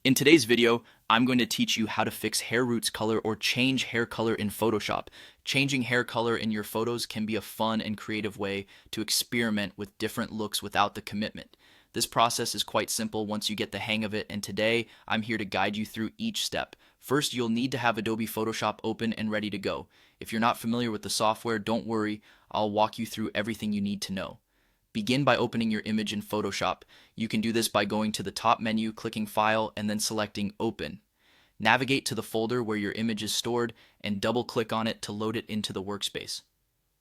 In today's video, I'm going to teach you how to fix hair roots color or change hair color in Photoshop. Changing hair color in your photos can be a fun and creative way to experiment with different looks without the commitment. This process is quite simple once you get the hang of it, and today I'm here to guide you through each step. First, you'll need to have Adobe Photoshop open and ready to go. If you're not familiar with the software, don't worry, I'll walk you through everything you need to know. Begin by opening your image in Photoshop. You can do this by going to the top menu, clicking File, and then selecting Open. Navigate to the folder where your image is stored and double-click on it to load it into the workspace.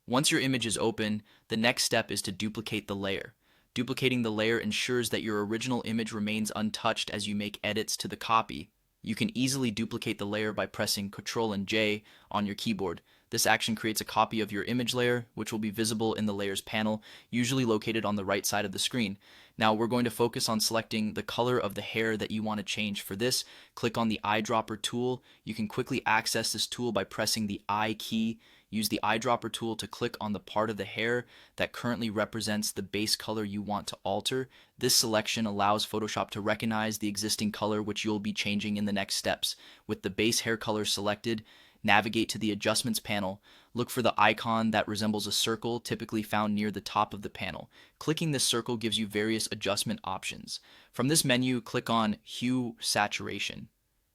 Once your image is open, the next step is to duplicate the layer. Duplicating the layer ensures that your original image remains untouched as you make edits to the copy. You can easily duplicate the layer by pressing Ctrl and J on your keyboard. This action creates a copy of your image layer, which will be visible in the Layers panel, usually located on the right side of the screen. Now we're going to focus on selecting the color of the hair that you want to change. For this, click on the eyedropper tool. You can quickly access this tool by pressing the I key. Use the eyedropper tool to click on the part of the hair that currently represents the base color you want to alter. This selection allows Photoshop to recognize the existing color which you'll be changing in the next steps. With the base hair color selected, navigate to the Adjustments panel. Look for the icon that resembles a circle, typically found near the top of the panel. Clicking this circle gives you various adjustment options. From this menu, click on Hue Saturation.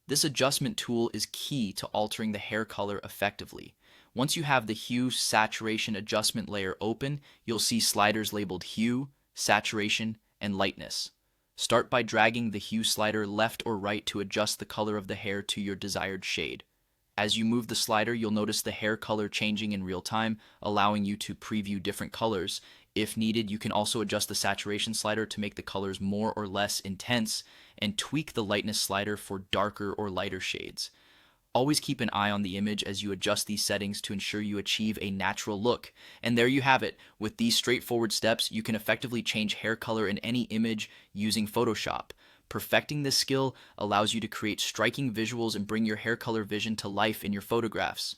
This adjustment tool is key to altering the hair color effectively. Once you have the Hue Saturation adjustment layer open, you'll see sliders labeled Hue, Saturation, and Lightness. Start by dragging the Hue slider left or right to adjust the color of the hair to your desired shade. As you move the slider, you'll notice the hair color changing in real time, allowing you to preview different colors. If needed, you can also adjust the saturation slider to make the colors more or less intense, and tweak the lightness slider for darker or lighter shades. Always keep an eye on the image as you adjust these settings to ensure you achieve a natural look. And there you have it. With these straightforward steps, you can effectively change hair color in any image using Photoshop. Perfecting this skill allows you to create striking visuals and bring your hair color vision to life in your photographs.